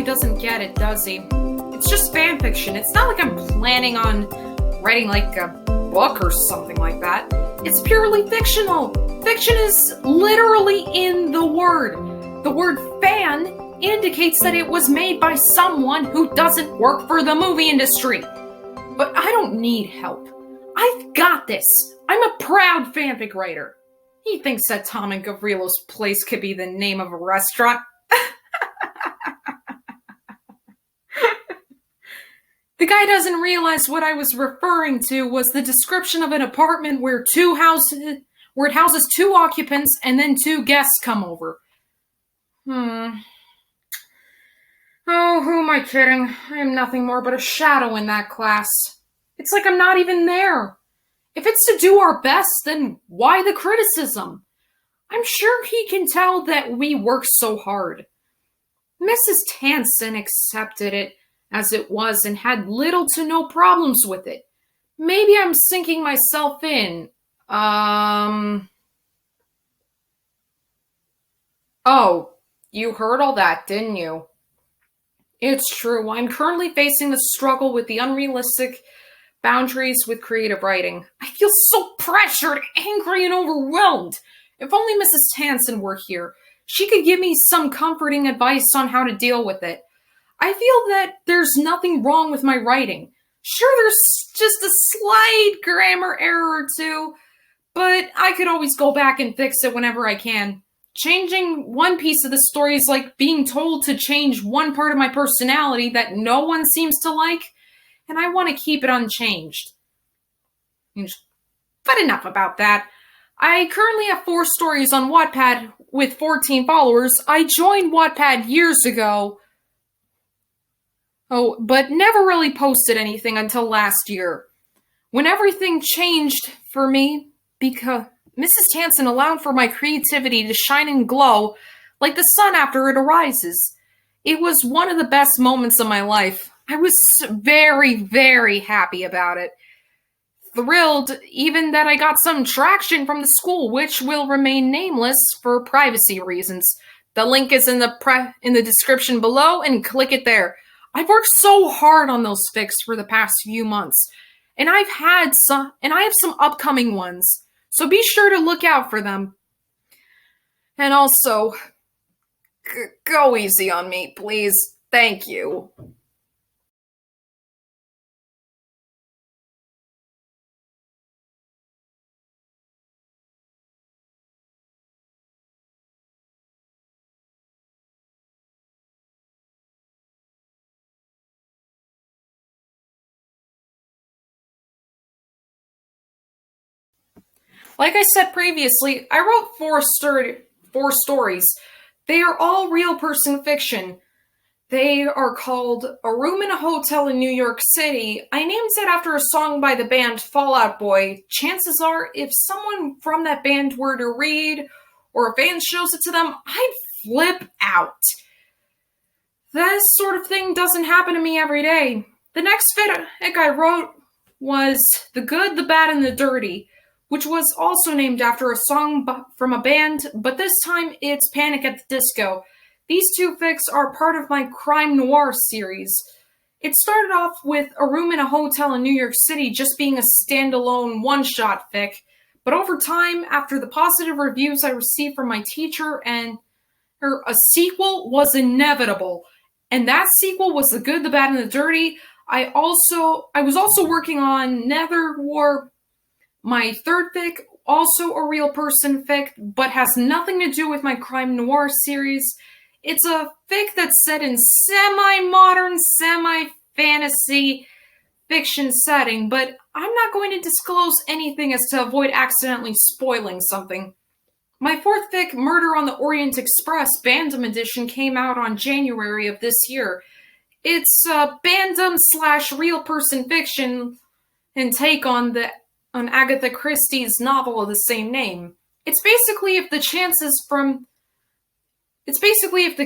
doesn't get it, does he? It's just fanfiction. It's not like I'm planning on writing like a book or something like that. It's purely fictional. Fiction is literally in the word. The word fan indicates that it was made by someone who doesn't work for the movie industry. But I don't need help. I've got this. I'm a proud fanfic writer. He thinks that Tom and Gavrilo's Place could be the name of a restaurant. The guy doesn't realize what I was referring to was the description of an apartment where it houses 2 occupants and then 2 guests come over. Oh, who am I kidding? I am nothing more but a shadow in that class. It's like I'm not even there. If it's to do our best, then why the criticism? I'm sure he can tell that we work so hard. Mrs. Tansen accepted it as it was and had little to no problems with it. Maybe I'm sinking myself in. Oh, you heard all that, didn't you? It's true. I'm currently facing the struggle with the unrealistic boundaries with creative writing. I feel so pressured, angry, and overwhelmed. If only Mrs. Tansen were here, she could give me some comforting advice on how to deal with it. I feel that there's nothing wrong with my writing. Sure, there's just a slight grammar error or 2, but I could always go back and fix it whenever I can. Changing one piece of the story is like being told to change one part of my personality that no one seems to like, and I want to keep it unchanged. But enough about that. I currently have 4 stories on Wattpad with 14 followers. I joined Wattpad years ago. But never really posted anything until last year, when everything changed for me because Mrs. Tansen allowed for my creativity to shine and glow like the sun after it arises. It was one of the best moments of my life. I was very, very happy about it. Thrilled even that I got some traction from the school, which will remain nameless for privacy reasons. The link is in the description below, and click it there. I've worked so hard on those fics for the past few months, and I have some upcoming ones, so be sure to look out for them. And also, go easy on me, please. Thank you. Like I said previously, I wrote 4 stories. They are all real person fiction. They are called A Room in a Hotel in New York City. I named it after a song by the band Fall Out Boy. Chances are, if someone from that band were to read, or a fan shows it to them, I'd flip out. That sort of thing doesn't happen to me every day. The next fic I wrote was The Good, the Bad, and the Dirty, which was also named after a song from a band, but this time it's Panic at the Disco. These 2 fics are part of my crime noir series. It started off with A Room in a Hotel in New York City just being a standalone one-shot fic, but over time, after the positive reviews I received from my teacher, a sequel was inevitable. And that sequel was The Good, the Bad, and the Dirty. I was also working on Nether War, my 3rd fic, also a real person fic, but has nothing to do with my crime noir series. It's a fic that's set in semi-modern, semi-fantasy fiction setting, but I'm not going to disclose anything as to avoid accidentally spoiling something. My 4th fic, Murder on the Orient Express Bandom Edition, came out on January of this year. It's Bandom/real person fiction and take on Agatha Christie's novel of the same name. It's basically if the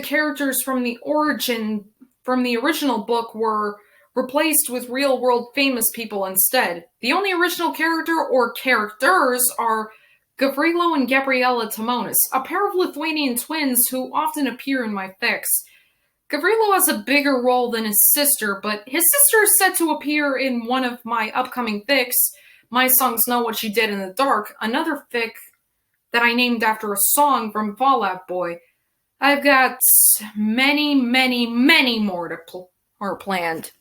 characters from the original book were replaced with real-world famous people instead. The only original character or characters are Gavrilo and Gabriella Timonis, a pair of Lithuanian twins who often appear in my fics. Gavrilo has a bigger role than his sister, but his sister is set to appear in one of my upcoming fics, My Songs Know What You Did in the Dark, another fic that I named after a song from Fall Out Boy. I've got many, many, many more are planned.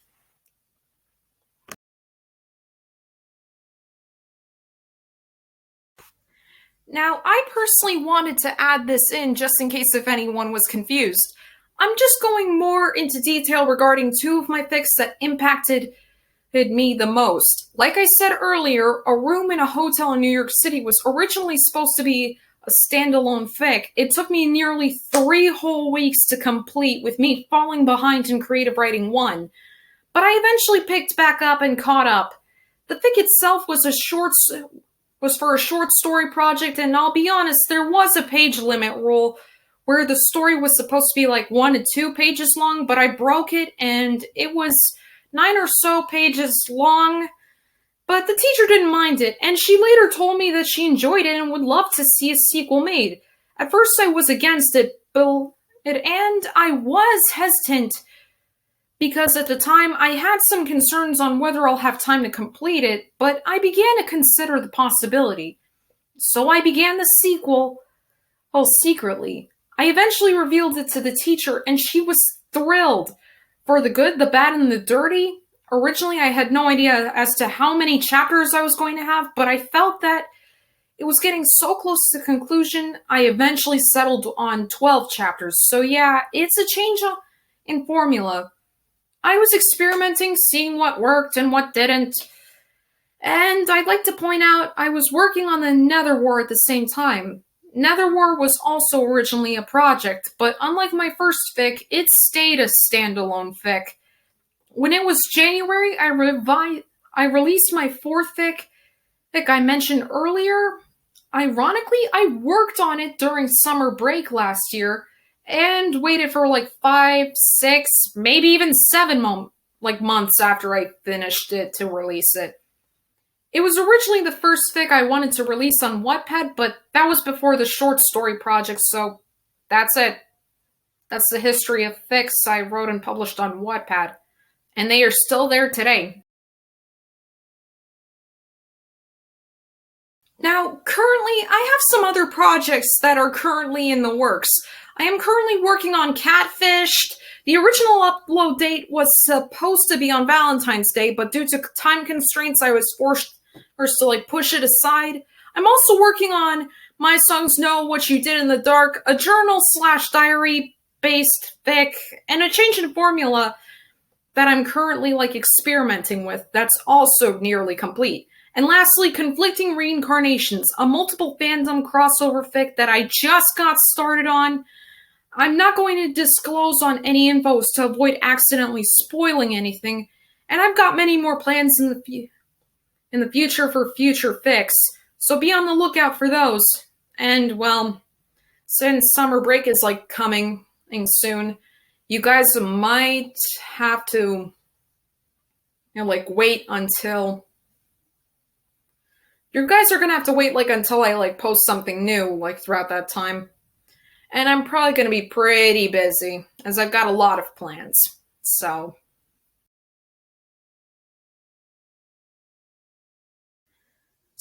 Now, I personally wanted to add this in just in case if anyone was confused. I'm just going more into detail regarding two of my fics that impacted me the most. Like I said earlier, A Room in a Hotel in New York City was originally supposed to be a standalone fic. It took me nearly 3 whole weeks to complete, with me falling behind in creative writing 1. But I eventually picked back up and caught up. The fic itself was for a short story project, and I'll be honest, there was a page limit rule where the story was supposed to be like 1 to 2 pages long, but I broke it and it was 9 or so pages long. But the teacher didn't mind it, and she later told me that she enjoyed it and would love to see a sequel made. At first I was against it, and I was hesitant because at the time I had some concerns on whether I'll have time to complete it, but I began to consider the possibility. So I began the sequel, secretly. I eventually revealed it to the teacher, and she was thrilled. For the good, the bad, and the dirty, originally I had no idea as to how many chapters I was going to have, but I felt that it was getting so close to conclusion, I eventually settled on 12 chapters. So yeah, it's a change in formula. I was experimenting, seeing what worked and what didn't. And I'd like to point out I was working on the Nether War at the same time. Nether War was also originally a project, but unlike my first fic, it stayed a standalone fic. When it was January, I released my 4th fic I mentioned earlier. Ironically, I worked on it during summer break last year, and waited for like 5, 6, maybe even 7 months after I finished it to release it. It was originally the first fic I wanted to release on Wattpad, but that was before the short story project, so that's it. That's the history of fics I wrote and published on Wattpad, and they are still there today. Now, currently, I have some other projects that are currently in the works. I am currently working on Catfished. The original upload date was supposed to be on Valentine's Day, but due to time constraints, I was forced to push it aside. I'm also working on My Songs Know What You Did in the Dark, a journal/diary-based fic, and a change in formula that I'm currently experimenting with that's also nearly complete. And lastly, Conflicting Reincarnations, a multiple fandom crossover fic that I just got started on. I'm not going to disclose on any infos to avoid accidentally spoiling anything, and I've got many more plans in the future for future fics, so be on the lookout for those. And, well, since summer break is coming soon, you guys might have to wait until... You guys are gonna have to wait until I post something new throughout that time. And I'm probably gonna be pretty busy, as I've got a lot of plans. So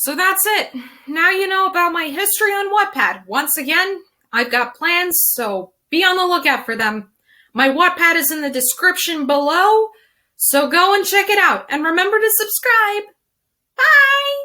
that's it. Now you know about my history on Wattpad. Once again, I've got plans, so be on the lookout for them. My Wattpad is in the description below, so go and check it out. And remember to subscribe. Bye!